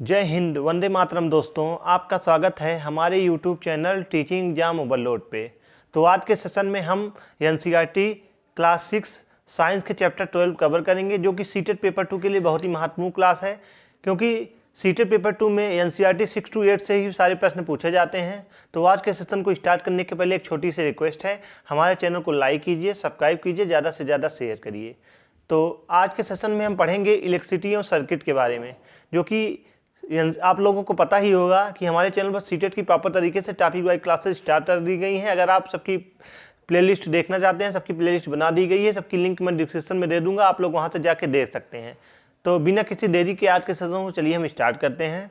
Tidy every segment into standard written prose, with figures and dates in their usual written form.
जय हिंद, वंदे मातरम। दोस्तों, आपका स्वागत है हमारे YouTube channel teaching exam overload पे। तो आज के सेशन में हम एनसीईआरटी क्लास 6 साइंस के चैप्टर 12 कवर करेंगे, जो कि सीटेट पेपर 2 के लिए बहुत ही महत्वपूर्ण क्लास है, क्योंकि सीटेट पेपर 2 में एनसीईआरटी 6 to 8 से ही सारे प्रश्न पूछे जाते हैं। तो आज के सेशन को स्टार्ट करने के पहले एक छोटी सी रिक्वेस्ट है, हमारे चैनल को लाइक कीजिए, सब्सक्राइब कीजिए, ज़्यादा से ज़्यादा शेयर करिए। तो आज के सेशन में हम पढ़ेंगे इलेक्ट्रिसिटी और सर्किट के बारे में, जो कि आप लोगों को पता ही होगा कि हमारे चैनल पर सीटेट की प्रॉपर तरीके से टॉपिक वाइज क्लासेस स्टार्ट कर दी गई हैं। अगर आप सबकी प्लेलिस्ट देखना चाहते हैं, सबकी प्लेलिस्ट बना दी गई है, सबकी लिंक मैं डिस्क्रिप्शन में दे दूंगा, आप लोग वहां से जाके देख सकते हैं। तो बिना किसी देरी के आज के सेशन को चलिए हम स्टार्ट करते हैं।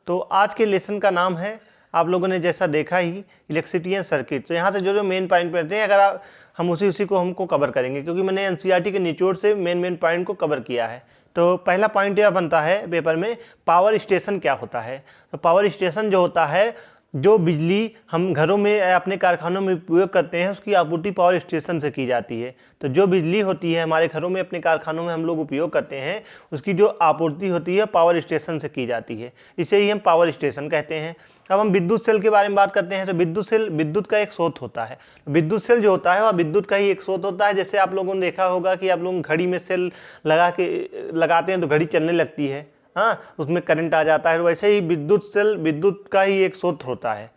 तो आज के लेसन का नाम है, आप लोगों ने जैसा देखा ही, इलेक्ट्रिसिटी एंड सर्किट। तो यहाँ से जो मेन पॉइंट पढ़ते हैं, अगर हम उसी को हमको कवर करेंगे, क्योंकि मैंने एनसीईआरटी के निचोड़ से मेन पॉइंट को कवर किया है। तो पहला पॉइंट यह बनता है पेपर में, पावर स्टेशन क्या होता है। तो पावर स्टेशन जो होता है, जो बिजली हम घरों में या अपने कारखानों में उपयोग करते हैं, उसकी आपूर्ति पावर स्टेशन से की जाती है। तो जो बिजली होती है हमारे घरों में, अपने कारखानों में हम लोग उपयोग करते हैं, उसकी जो आपूर्ति होती है पावर स्टेशन से की जाती है। इसे ही हम पावर स्टेशन कहते हैं। अब हम विद्युत सेल के बारे में बात करते हैं। तो विद्युत सेल विद्युत का एक स्रोत होता है। विद्युत सेल जो होता है वह विद्युत का ही एक स्रोत होता है। जैसे आप लोगों ने देखा होगा कि आप लोग घड़ी में सेल लगाते हैं तो घड़ी चलने लगती है, हाँ, उसमें करंट आ जाता है। वैसे ही विद्युत सेल विद्युत का ही एक स्रोत होता है।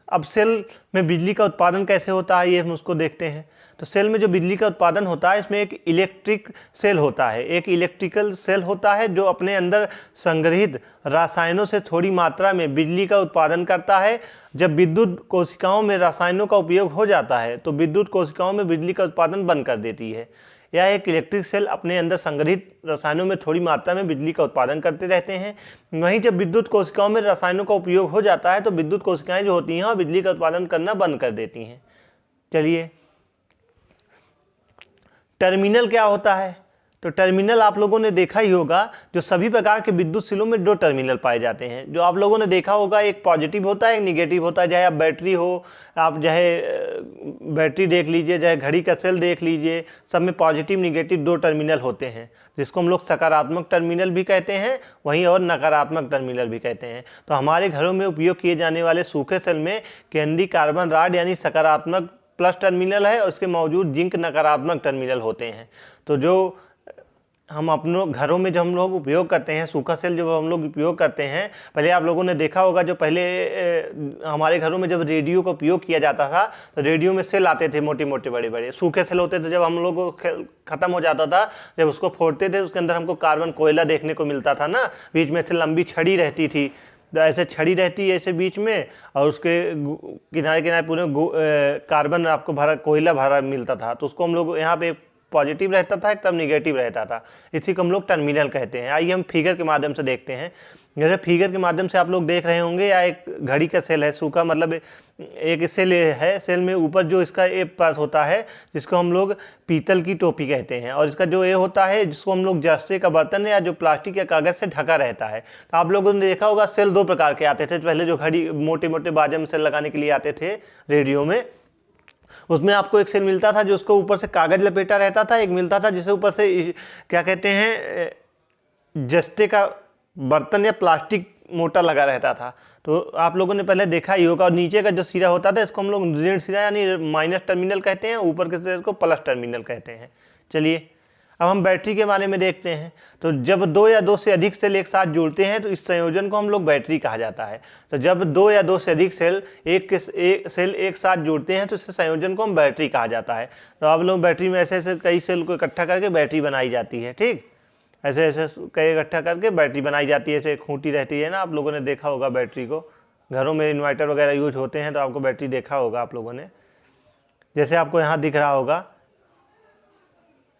अब सेल में बिजली का उत्पादन कैसे होता है, ये हम उसको देखते हैं। तो सेल में जो बिजली का उत्पादन होता है, इसमें एक इलेक्ट्रिक सेल होता है, एक इलेक्ट्रिकल सेल होता है, जो अपने अंदर संग्रहित रसायनों से थोड़ी मात्रा में बिजली का उत्पादन करता है। जब विद्युत कोशिकाओं में रसायनों का उपयोग हो जाता है, तो विद्युत कोशिकाओं में बिजली का उत्पादन बंद कर देती है। यह एक इलेक्ट्रिक सेल अपने अंदर संग्रहित रसायनों में थोड़ी मात्रा में बिजली का उत्पादन करते रहते हैं। वहीं जब विद्युत कोशिकाओं में रसायनों का उपयोग हो जाता है, तो विद्युत कोशिकाएं जो होती हैं वह बिजली का उत्पादन करना बंद कर देती हैं। चलिए, टर्मिनल क्या होता है। तो टर्मिनल आप लोगों ने देखा ही होगा, जो सभी प्रकार के विद्युत सेलों में 2 टर्मिनल पाए जाते हैं। जो आप लोगों ने देखा होगा, एक पॉजिटिव होता है, एक निगेटिव होता है। चाहे आप बैटरी हो, आप चाहे बैटरी देख लीजिए, चाहे घड़ी का सेल देख लीजिए, सब में पॉजिटिव निगेटिव 2 टर्मिनल होते हैं, जिसको हम लोग सकारात्मक टर्मिनल भी कहते हैं, वहीं और नकारात्मक टर्मिनल भी कहते हैं। तो हमारे घरों में उपयोग किए जाने वाले सूखे सेल में केंद्रीय कार्बन रॉड यानी सकारात्मक प्लस टर्मिनल है, और उसके मौजूद जिंक नकारात्मक टर्मिनल होते हैं। तो जो हम अपनों घरों में जब हम लोग उपयोग करते हैं, सूखा सेल जब हम लोग उपयोग करते हैं, पहले आप लोगों ने देखा होगा, जो पहले हमारे घरों में जब रेडियो का उपयोग किया जाता था, तो रेडियो में सेल आते थे, मोटे मोटे बड़े बड़े सूखे सेल होते थे। जब हम लोग को ख़त्म हो जाता था, जब उसको फोड़ते थे, उसके अंदर हमको कार्बन कोयला देखने को मिलता था ना, बीच में से लंबी छड़ी रहती थी, ऐसे छड़ी रहती है ऐसे बीच में, और उसके किनारे किनारे पूरे कार्बन आपको भरा, कोयला भरा मिलता था। तो उसको हम लोग यहाँ पे पॉजिटिव रहता था, एक तब निगेटिव रहता था। इसी को हम लोग टर्मिनल कहते हैं। आइए हम फिगर के माध्यम से देखते हैं। जैसे फिगर के माध्यम से आप लोग देख रहे होंगे, या एक घड़ी का सेल है सूखा, मतलब एक सेल है। सेल में ऊपर जो इसका ए पास होता है, जिसको हम लोग पीतल की टोपी कहते हैं, और इसका जो ए होता है, जिसको हम लोग जस्ते का बर्तन या जो प्लास्टिक या कागज़ से ढका रहता है। तो आप लोगों ने देखा होगा, सेल 2 प्रकार के आते थे। पहले जो घड़ी मोटे मोटे बाजे में सेल लगाने के लिए आते थे रेडियो में, उसमें आपको एक सेल मिलता था जो उसको ऊपर से कागज लपेटा रहता था, एक मिलता था जिसे ऊपर से क्या कहते हैं, जस्ते का बर्तन या प्लास्टिक मोटा लगा रहता था। तो आप लोगों ने पहले देखा ही होगा। और नीचे का जो सिरा होता था, इसको हम लोग ऋण सिरा यानी माइनस टर्मिनल कहते हैं, ऊपर के सिरे को प्लस टर्मिनल कहते हैं। चलिए, अब हम बैटरी के बारे में देखते हैं। तो जब 2 या 2 से अधिक सेल एक साथ जुड़ते हैं, तो इस संयोजन को हम लोग बैटरी कहा जाता है। तो जब 2 या 2 से अधिक सेल एक साथ जुड़ते हैं, तो इस संयोजन को हम बैटरी कहा जाता है। तो आप लोग बैटरी में ऐसे ऐसे कई सेल को इकट्ठा करके बैटरी बनाई जाती है। ठीक, ऐसे ऐसे कई इकट्ठा करके बैटरी बनाई जाती है। ऐसे खूंटी रहती है ना, आप लोगों ने देखा होगा बैटरी को, घरों में इन्वर्टर वगैरह यूज होते हैं, तो आपको बैटरी देखा होगा आप लोगों ने। जैसे आपको यहाँ दिख रहा होगा,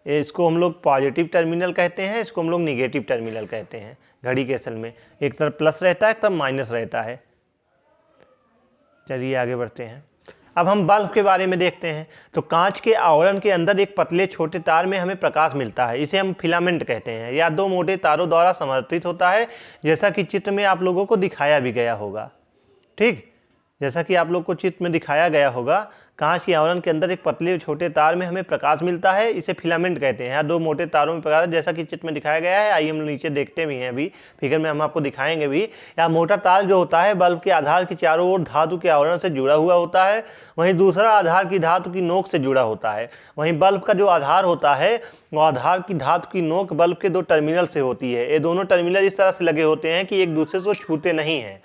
इसको हम लोग पॉजिटिव टर्मिनल कहते हैं, इसको हम लोग निगेटिव टर्मिनल कहते हैं। घड़ी के सेल में एक तरफ प्लस रहता है, एक तरफ माइनस रहता है। चलिए आगे बढ़ते हैं। अब हम बल्ब के बारे में देखते हैं। तो कांच के आवरण के अंदर एक पतले छोटे तार में हमें प्रकाश मिलता है, इसे हम फिलामेंट कहते हैं, या 2 मोटे तारों द्वारा समर्थित होता है, जैसा कि चित्र में आप लोगों को दिखाया भी गया होगा। ठीक, जैसा कि आप लोग को चित्र में दिखाया गया होगा, कांच के आवरण के अंदर एक पतले छोटे तार में हमें प्रकाश मिलता है, इसे फिलामेंट कहते हैं। यहाँ दो मोटे तारों में प्रकाश, जैसा कि चित्र में दिखाया गया है। आइए हम नीचे देखते भी हैं, अभी फिगर में हम आपको दिखाएंगे भी। यहाँ मोटा तार जो होता है बल्ब के आधार के चारों ओर धातु के आवरण से जुड़ा हुआ होता है, वहीं दूसरा आधार की धातु की नोक से जुड़ा होता है। वहीं बल्ब का जो आधार होता है वो आधार की धातु की नोक बल्ब के दो टर्मिनल से होती है। ये दोनों टर्मिनल इस तरह से लगे होते हैं कि एक दूसरे को छूते नहीं हैं।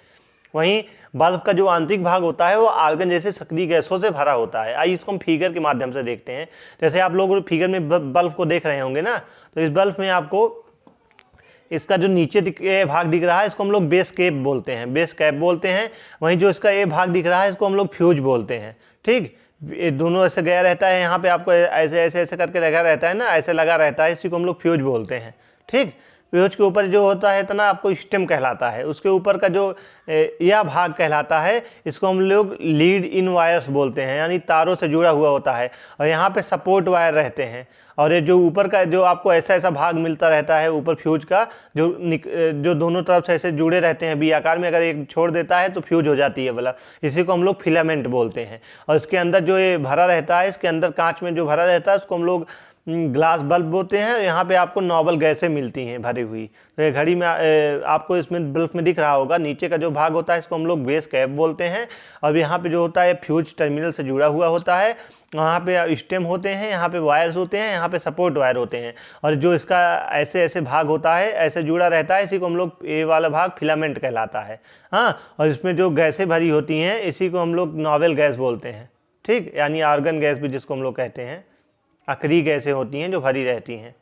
वहीं बल्ब का जो आंतरिक भाग होता है वो आर्गन जैसे सक्रिय गैसों से भरा होता है। आइए इसको हम फिगर के माध्यम से देखते हैं। जैसे आप लोग फिगर में बल्ब को देख रहे होंगे ना, तो इस बल्ब में आपको इसका जो नीचे भाग दिख रहा है इसको हम लोग बेस कैप बोलते हैं, बेस कैप बोलते हैं। वहीं जो इसका ये भाग दिख रहा है इसको हम लोग फ्यूज बोलते हैं। ठीक, ये दोनों ऐसे गया रहता है, यहाँ पे आपको ऐसे ऐसे ऐसे करके लगा रहता है ना, ऐसे लगा रहता है, इसी को हम लोग फ्यूज बोलते हैं। ठीक, फ्यूज के ऊपर जो होता है इतना आपको स्टेम कहलाता है, उसके ऊपर का जो यह भाग कहलाता है इसको हम लोग लीड इन वायर्स बोलते हैं, यानी तारों से जुड़ा हुआ होता है। और यहाँ पे सपोर्ट वायर रहते हैं। और ये जो ऊपर का जो आपको ऐसा ऐसा भाग मिलता रहता है ऊपर फ्यूज का, जो दोनों तरफ से ऐसे जुड़े रहते हैं वी आकार में, अगर एक छोड़ देता है तो फ्यूज हो जाती है बल्ब, इसी को हम लोग फिलामेंट बोलते हैं। और इसके अंदर जो ये भरा रहता है, इसके अंदर कांच में जो भरा रहता है उसको हम लोग ग्लास बल्ब बोलते हैं। यहाँ पे आपको नॉबल गैसें मिलती हैं भरी हुई। तो ये घड़ी में आपको इसमें बल्ब में दिख रहा होगा, नीचे का जो भाग होता है इसको हम लोग बेस कैप बोलते हैं। और यहाँ पे जो होता है फ्यूज टर्मिनल से जुड़ा हुआ होता है, वहाँ पे स्टेम होते हैं, यहाँ पे वायर्स होते हैं, यहाँ पे सपोर्ट वायर होते हैं। और जो इसका ऐसे ऐसे भाग होता है, ऐसे जुड़ा रहता है, इसी को हम लोग ये वाला भाग फिलामेंट कहलाता है। हाँ, और इसमें जो गैसें भरी होती हैं इसी को हम लोग नॉवेल गैस बोलते हैं। ठीक, यानी आर्गन गैस भी जिसको हम लोग कहते हैं, अक्रिय गैसें होती हैं जो भरी रहती हैं।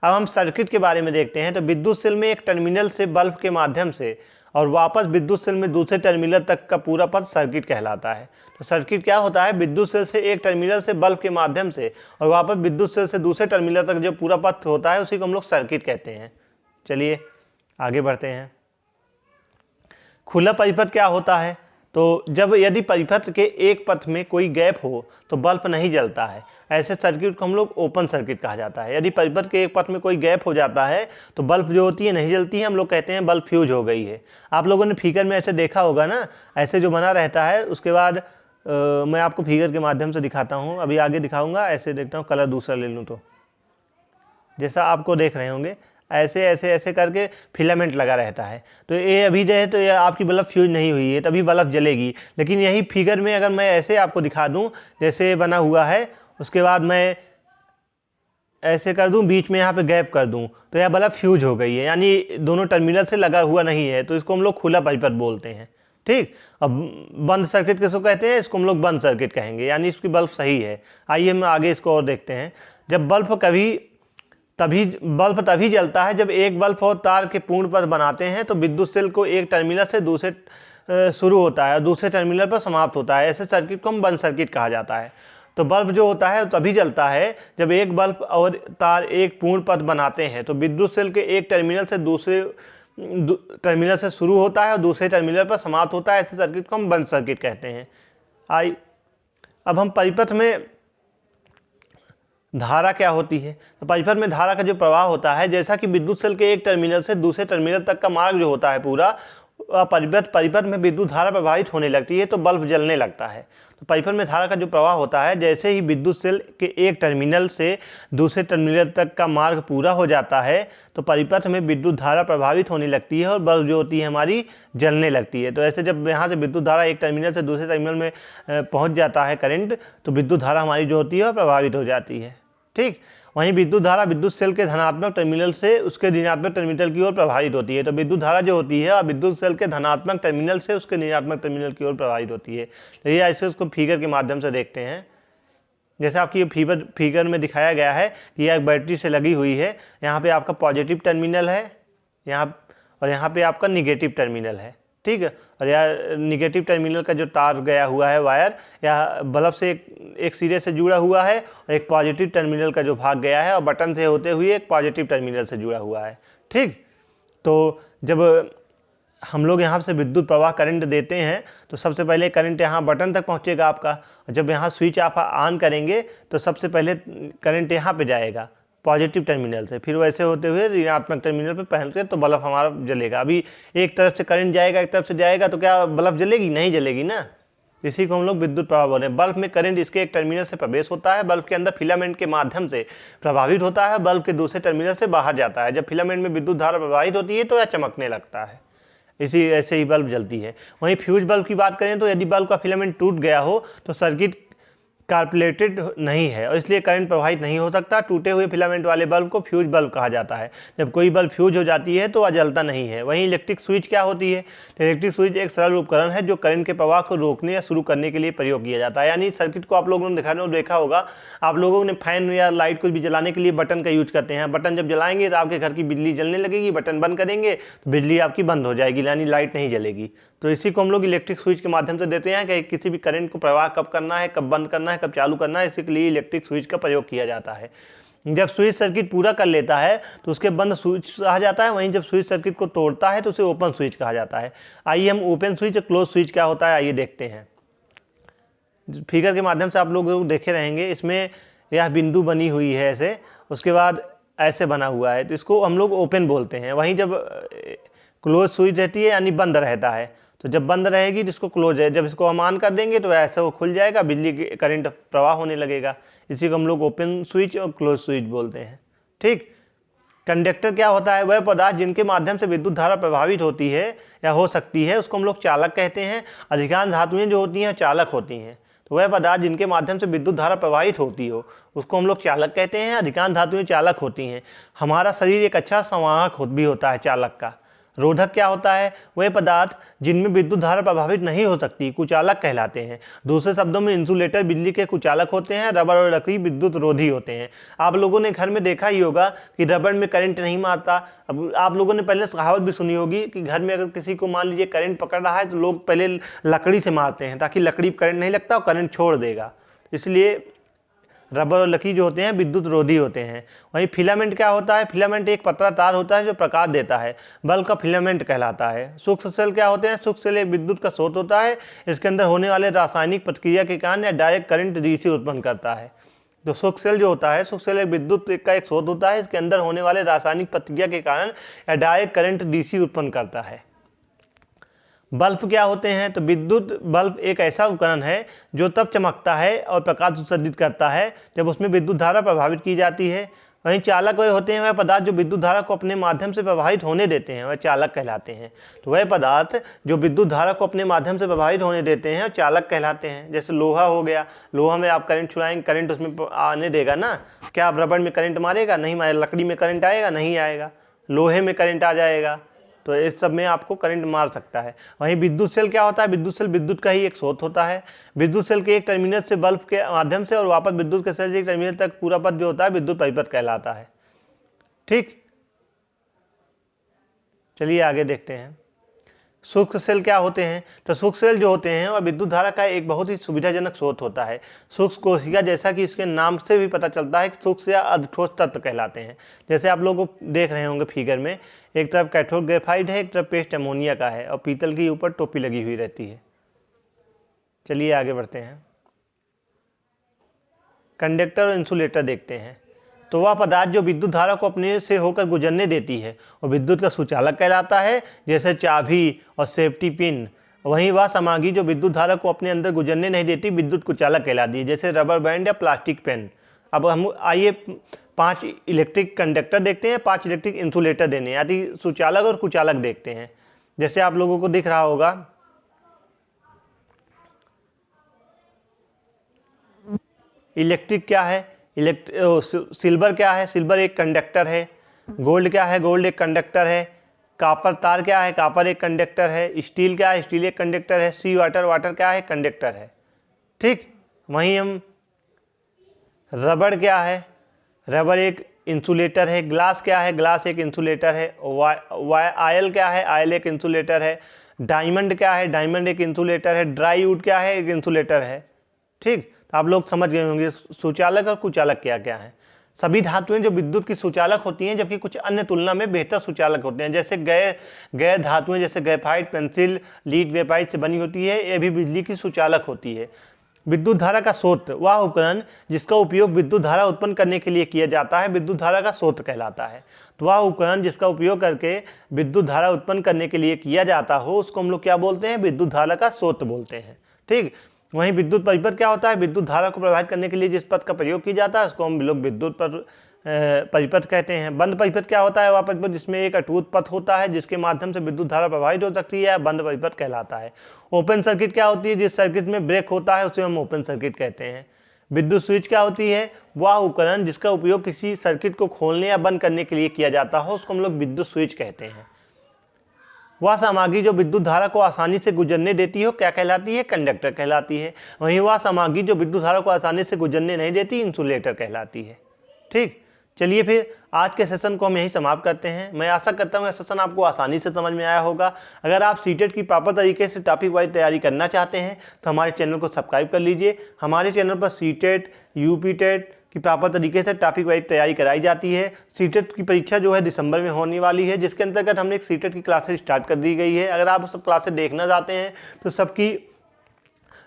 अब हम सर्किट के बारे में देखते हैं। तो विद्युत सेल में एक टर्मिनल से बल्ब के माध्यम से और वापस विद्युत सेल में दूसरे टर्मिनल तक का पूरा पथ सर्किट कहलाता है। तो सर्किट क्या होता है? विद्युत सेल से एक टर्मिनल से बल्ब के माध्यम से और वापस विद्युत सेल से दूसरे टर्मिनल तक जो पूरा पथ होता है उसी को हम लोग सर्किट कहते हैं। चलिए आगे बढ़ते हैं। खुला परिपथ क्या होता है? तो जब यदि परिपथ के एक पथ में कोई गैप हो तो बल्ब नहीं जलता है, ऐसे सर्किट को हम लोग ओपन सर्किट कहा जाता है। यदि परिपथ के एक पथ में कोई गैप हो जाता है तो बल्ब जो होती है नहीं जलती है, हम लोग कहते हैं बल्ब फ्यूज हो गई है। आप लोगों ने फिगर में ऐसे देखा होगा ना, ऐसे जो बना रहता है। उसके बाद मैं आपको फिगर के माध्यम से दिखाता हूँ, अभी आगे दिखाऊंगा। ऐसे देखता हूँ, कलर दूसरा ले लूँ तो जैसा आपको देख रहे होंगे ऐसे ऐसे ऐसे करके फिलामेंट लगा रहता है। तो ये अभी जो है तो ये आपकी बल्ब फ्यूज नहीं हुई है, तभी बल्ब जलेगी। लेकिन यही फिगर में अगर मैं ऐसे आपको दिखा दूं जैसे बना हुआ है, उसके बाद मैं ऐसे कर दूं, बीच में यहाँ पे गैप कर दूं, तो यह बल्ब फ्यूज हो गई है, यानी दोनों टर्मिनल से लगा हुआ नहीं है। तो इसको हम लोग खुला परिपथ बोलते हैं। ठीक, अब बंद सर्किट किसको कहते हैं? इसको हम लोग बंद सर्किट कहेंगे, यानी इसकी बल्ब सही है। आइए हम आगे इसको और देखते हैं। जब बल्ब तभी जलता है जब एक बल्ब और तार के पूर्ण पथ बनाते हैं तो विद्युत सेल को एक टर्मिनल से दूसरे शुरू होता है और दूसरे टर्मिनल पर समाप्त होता है। ऐसे सर्किट को हम बंद सर्किट कहा जाता है। तो बल्ब जो होता है तभी जलता है जब एक बल्ब और तार एक पूर्ण पथ बनाते हैं तो विद्युत सेल के एक टर्मिनल से दूसरे टर्मिनल से शुरू होता है और दूसरे टर्मिनल पर समाप्त होता है। ऐसे सर्किट को हम बंद सर्किट कहते हैं। अब हम परिपथ में धारा क्या होती है? तो परिपथ में धारा का जो प्रवाह होता है, जैसा कि विद्युत सेल के एक टर्मिनल से दूसरे टर्मिनल तक का मार्ग जो होता है पूरा, परिपथ में विद्युत धारा प्रवाहित होने लगती है तो बल्ब जलने लगता है। तो परिपथ में धारा का जो प्रवाह होता है, जैसे ही विद्युत सेल के एक टर्मिनल से दूसरे टर्मिनल तक का मार्ग पूरा हो जाता है तो परिपथ में विद्युत धारा प्रभावित होने लगती है और बल्ब जो होती है हमारी जलने लगती है। तो ऐसे जब यहाँ से विद्युत धारा एक टर्मिनल से दूसरे टर्मिनल में पहुँच जाता है करंट, तो विद्युत धारा हमारी जो होती है वह प्रभावित हो जाती है। ठीक, वहीं विद्युत धारा विद्युत सेल के धनात्मक टर्मिनल से उसके ऋणात्मक टर्मिनल की ओर प्रवाहित होती है। तो विद्युत धारा जो होती है विद्युत सेल के धनात्मक टर्मिनल से उसके ऋणात्मक टर्मिनल की ओर प्रवाहित होती है। तो ये ऐसे उसको फिगर के माध्यम से देखते हैं। जैसे आपकी फिगर में दिखाया गया है कि यह एक बैटरी से लगी हुई है। यहाँ पे आपका पॉजिटिव टर्मिनल है और यहाँ पे आपका निगेटिव टर्मिनल है। ठीक है, और यह निगेटिव टर्मिनल का जो तार गया हुआ है वायर, यह बल्ब से एक सिरे से जुड़ा हुआ है और एक पॉजिटिव टर्मिनल का जो भाग गया है और बटन से होते हुए एक पॉजिटिव टर्मिनल से जुड़ा हुआ है। ठीक, तो जब हम लोग यहाँ से विद्युत प्रवाह करंट देते हैं तो सबसे पहले करंट यहाँ बटन तक पहुँचेगा आपका। जब यहाँ स्विच आप ऑन करेंगे तो सबसे पहले करंट यहाँ पे जाएगा पॉजिटिव टर्मिनल से, फिर वैसे होते हुए ऋणात्मक टर्मिनल पे पहुंच के तो बल्ब हमारा जलेगा। अभी एक तरफ से करंट जाएगा, एक तरफ से जाएगा, तो क्या बल्ब जलेगी? नहीं जलेगी ना। इसी को हम लोग विद्युत प्रवाह बोल रहे हैं। बल्ब में करंट इसके एक टर्मिनल से प्रवेश होता है, बल्ब के अंदर फिलामेंट के माध्यम से प्रभावित होता है, बल्ब के दूसरे टर्मिनल से बाहर जाता है। जब फिलामेंट में विद्युत धारा प्रवाहित होती है तो यह चमकने लगता है, इसी ऐसे ही बल्ब जलती है। वहीं फ्यूज बल्ब की बात करें तो यदि बल्ब का फिलामेंट टूट गया हो तो सर्किट कार्पोलेटेड नहीं है और इसलिए करंट प्रवाहित नहीं हो सकता। टूटे हुए फिलामेंट वाले बल्ब को फ्यूज बल्ब कहा जाता है। जब कोई बल्ब फ्यूज हो जाती है तो वह जलता नहीं है। वहीं इलेक्ट्रिक स्विच क्या होती है? तो इलेक्ट्रिक स्विच एक सरल उपकरण है जो करंट के प्रवाह को रोकने या शुरू करने के लिए प्रयोग किया जाता है। यानी सर्किट को आप लोगों ने देखा होगा, आप लोगों ने फैन या लाइट को भी जलाने के लिए बटन का यूज करते हैं। बटन जब जलाएंगे तो आपके घर की बिजली जलने लगेगी, बटन बंद करेंगे तो बिजली आपकी बंद हो जाएगी, यानी लाइट नहीं जलेगी। तो इसी को हम लोग इलेक्ट्रिक स्विच के माध्यम से देते हैं कि किसी भी करंट को प्रवाह कब करना है, कब बंद करना है, कब चालू करना है, इसी के लिए इलेक्ट्रिक स्विच का प्रयोग किया जाता है। जब स्विच सर्किट पूरा कर लेता है तो उसके बंद स्विच कहा जाता है। वहीं जब स्विच सर्किट को तोड़ता है तो उसे ओपन स्विच कहा जाता है। आइए हम ओपन स्विच और क्लोज स्विच क्या होता है आइए देखते हैं। फिगर के माध्यम से आप लोग देखे रहेंगे, इसमें यह बिंदु बनी हुई है ऐसे, उसके बाद ऐसे बना हुआ है, तो इसको हम लोग ओपन बोलते हैं। वहीं जब क्लोज स्विच रहती है यानी बंद रहता है, तो जब बंद रहेगी तो इसको क्लोज है, जब इसको हम ऑन कर देंगे तो ऐसे वो खुल जाएगा, बिजली की करंट प्रवाह होने लगेगा। इसी को हम लोग ओपन स्विच और क्लोज स्विच बोलते हैं। ठीक। कंडक्टर क्या होता है? वह पदार्थ जिनके माध्यम से विद्युत धारा प्रभावित होती है या हो सकती है उसको हम लोग चालक कहते हैं। अधिकांश धातुएं जो होती हैं चालक होती हैं। तो वह पदार्थ जिनके माध्यम से विद्युत धारा प्रवाहित होती हो उसको हम लोग चालक कहते हैं। अधिकांश धातुएं चालक होती हैं। हमारा शरीर एक अच्छा संवाहक भी होता है चालक का। रोधक क्या होता है? वह पदार्थ जिनमें विद्युत धारा प्रभावित नहीं हो सकती कुचालक कहलाते हैं। दूसरे शब्दों में इंसुलेटर बिजली के कुचालक होते हैं, रबर और लकड़ी विद्युत रोधी होते हैं। आप लोगों ने घर में देखा ही होगा कि रबर में करंट नहीं मारता। अब आप लोगों ने पहले कहावत भी सुनी होगी कि घर में अगर किसी को मान लीजिए करंट पकड़ रहा है तो लोग पहले लकड़ी से मारते हैं ताकि लकड़ी पर करंट नहीं लगता और करंट छोड़ देगा। इसलिए रबर और लकड़ी जो होते हैं विद्युत रोधी होते हैं। वहीं फिलामेंट क्या होता है? फिलामेंट एक पतला तार होता है जो प्रकाश देता है, बल्ब का फिलामेंट कहलाता है। सूक्ष्म सेल क्या होते हैं? सूक्ष्म सेल एक विद्युत का स्रोत होता है। इसके अंदर होने वाले रासायनिक प्रतिक्रिया के कारण या डायरेक्ट करंट डीसी उत्पन्न करता है। तो सूक्ष्म सेल जो होता है, सूक्ष्म सेल एक विद्युत का एक स्रोत होता है। इसके अंदर होने वाले रासायनिक प्रतिक्रिया के कारण या डायरेक्ट करंट डीसी उत्पन्न करता है। बल्ब क्या होते हैं? तो विद्युत बल्ब एक ऐसा उपकरण है जो तब चमकता है और प्रकाश उत्सर्जित करता है जब उसमें विद्युत धारा प्रभावित की जाती है। वहीं चालक वह होते हैं वह पदार्थ जो विद्युत धारा को अपने माध्यम से प्रवाहित होने देते हैं, वह चालक कहलाते हैं। तो वह पदार्थ जो विद्युत धारा को अपने माध्यम से प्रवाहित होने देते हैं और चालक कहलाते हैं। जैसे लोहा हो गया, लोहा में आप करंट छुड़ाएंगे, करंट उसमें आने देगा ना। क्या आप रबड़ में करंट मारेगा? नहीं मारेगा। लकड़ी में करंट आएगा? नहीं आएगा। लोहे में करंट आ जाएगा। तो इस सब में आपको करंट मार सकता है। वहीं विद्युत सेल क्या होता है? विद्युत सेल विद्युत का ही एक स्रोत होता है। विद्युत सेल के एक टर्मिनल से बल्ब के माध्यम से और वापस विद्युत के सेल से एक टर्मिनल तक पूरा पथ जो होता है विद्युत परिपथ कहलाता है। ठीक, चलिए आगे देखते हैं। सूक्ष्म सेल क्या होते हैं? तो सूक्ष्म सेल जो होते हैं वह विद्युत धारा का एक बहुत ही सुविधाजनक स्रोत होता है। सूक्ष्म कोशिका, जैसा कि इसके नाम से भी पता चलता है कि सूक्ष्म या अर्धठोस तत्व कहलाते हैं। जैसे आप लोग देख रहे होंगे फिगर में, एक तरफ कैथोड ग्रेफाइट है, एक तरफ पेस्ट अमोनिया का है और पीतल के ऊपर टोपी लगी हुई रहती है। चलिए आगे बढ़ते हैं। कंडक्टर और इंसुलेटर देखते हैं। तो वह पदार्थ जो विद्युत धारा को अपने से होकर गुजरने देती है और विद्युत का सुचालक कहलाता है, जैसे चाबी और सेफ्टी पिन। वहीं वह सामग्री जो विद्युत धारा को अपने अंदर गुजरने नहीं देती विद्युत कुचालक कहलाती है, जैसे रबर बैंड या प्लास्टिक पेन। अब हम आइए 5 इलेक्ट्रिक कंडक्टर देखते हैं, 5 इलेक्ट्रिक इंसुलेटर देने यानी सुचालक और कुचालक देखते हैं। जैसे आप लोगों को दिख रहा होगा, इलेक्ट्रिक क्या है? सिल्वर क्या है? सिल्वर एक कंडक्टर है। गोल्ड क्या है? गोल्ड एक कंडक्टर है। कॉपर तार क्या है? कॉपर एक कंडक्टर है। स्टील क्या है? स्टील एक कंडक्टर है। सी वाटर, वाटर क्या है? कंडक्टर है। ठीक, वहीं हम रबड़ क्या है? रबर एक इंसुलेटर है। ग्लास क्या है? ग्लास एक इंसुलेटर है। आयल क्या है? आयल एक इंसुलेटर है। डायमंड क्या है? डायमंड एक इंसुलेटर है। ड्राई वुड क्या है? एक इंसुलेटर है। ठीक, तो आप लोग समझ गए होंगे सुचालक और कुचालक क्या क्या है। सभी धातुएं जो विद्युत की सुचालक होती हैं जबकि कुछ अन्य तुलना में बेहतर सुचालक होते हैं। जैसे गैर धातुएं जैसे ग्रेफाइट, पेंसिल, लीड ग्रेफाइट से बनी होती है, ये भी बिजली की सुचालक होती है। विद्युत धारा का स्रोत वह उपकरण जिसका उपयोग विद्युत धारा उत्पन्न करने के लिए किया जाता है विद्युत धारा का स्रोत कहलाता है। तो वह उपकरण जिसका उपयोग करके विद्युत धारा उत्पन्न करने के लिए किया जाता हो उसको हम लोग क्या बोलते हैं? विद्युत धारा का स्रोत बोलते हैं। ठीक। वहीं विद्युत परिपथ क्या होता है, विद्युत धारा को प्रवाहित करने के लिए जिस पथ का प्रयोग किया जाता है उसको हम लोग विद्युत परिपथ कहते हैं। बंद परिपथ क्या होता है, वह परिपथ जिसमें एक अटूट पथ होता है जिसके माध्यम से विद्युत धारा प्रवाहित हो सकती है, बंद परिपथ कहलाता है। ओपन सर्किट क्या होती है, जिस सर्किट में ब्रेक होता है उसे हम ओपन सर्किट कहते हैं। विद्युत स्विच क्या होती है, वह उपकरण जिसका उपयोग किसी सर्किट को खोलने या बंद करने के लिए किया जाता हो उसको हम लोग विद्युत स्विच कहते हैं। वह सामग्री जो विद्युत धारा को आसानी से गुजरने देती हो क्या कहलाती है, कंडक्टर कहलाती है। वहीं वह सामग्री जो विद्युत धारा को आसानी से गुजरने नहीं देती, इंसुलेटर कहलाती है। ठीक, चलिए फिर आज के सेशन को हम यहीं समाप्त करते हैं। मैं आशा करता हूँ यह सेशन आपको आसानी से समझ में आया होगा। अगर आप सीटेट की प्रॉपर तरीके से टॉपिक वाइज तैयारी करना चाहते हैं तो हमारे चैनल को सब्सक्राइब कर लीजिए। हमारे चैनल पर सीटेट, यूपी टेट की प्रॉपर तरीके से टॉपिक वाइज तैयारी कराई जाती है। सीटेट की परीक्षा जो है दिसंबर में होने वाली है, जिसके अंतर्गत हमने एक सीटेट की क्लासेस स्टार्ट कर दी गई है। अगर आप सब क्लासेस देखना चाहते हैं तो सबकी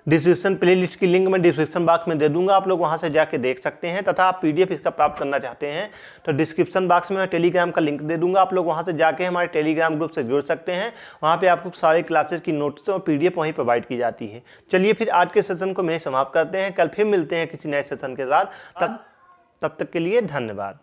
डिस्क्रिप्शन प्लेलिस्ट की लिंक मैं डिस्क्रिप्शन बॉक्स में दे दूंगा, आप लोग वहां से जाके देख सकते हैं। तथा आप पीडीएफ इसका प्राप्त करना चाहते हैं तो डिस्क्रिप्शन बॉक्स में मैं टेलीग्राम का लिंक दे दूंगा, आप लोग वहां से जाके हमारे टेलीग्राम ग्रुप से जुड़ सकते हैं। वहां पे आपको सारे क्लासेस की नोट्स और पीडीएफ वहीं प्रोवाइड की जाती है। चलिए फिर आज के सेशन को मैं समाप्त करते हैं, कल फिर मिलते हैं किसी नए सेशन के साथ। तब तक के लिए धन्यवाद।